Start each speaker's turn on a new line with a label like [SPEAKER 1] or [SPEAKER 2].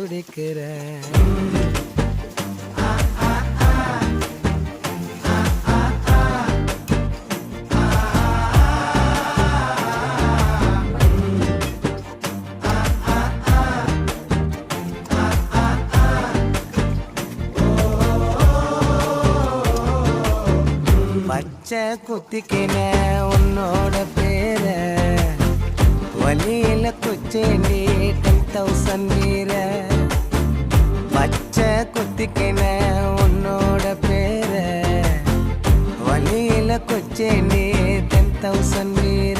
[SPEAKER 1] துடிக்கிறேன். பச்சை குத்திக்கின உன்னோட பேர வலியில குச்சேண்டி 10,000 வீர. பச்சை குத்திக்கின உன்னோட பேர வலியில குச்சேண்டி 10,000 வீர.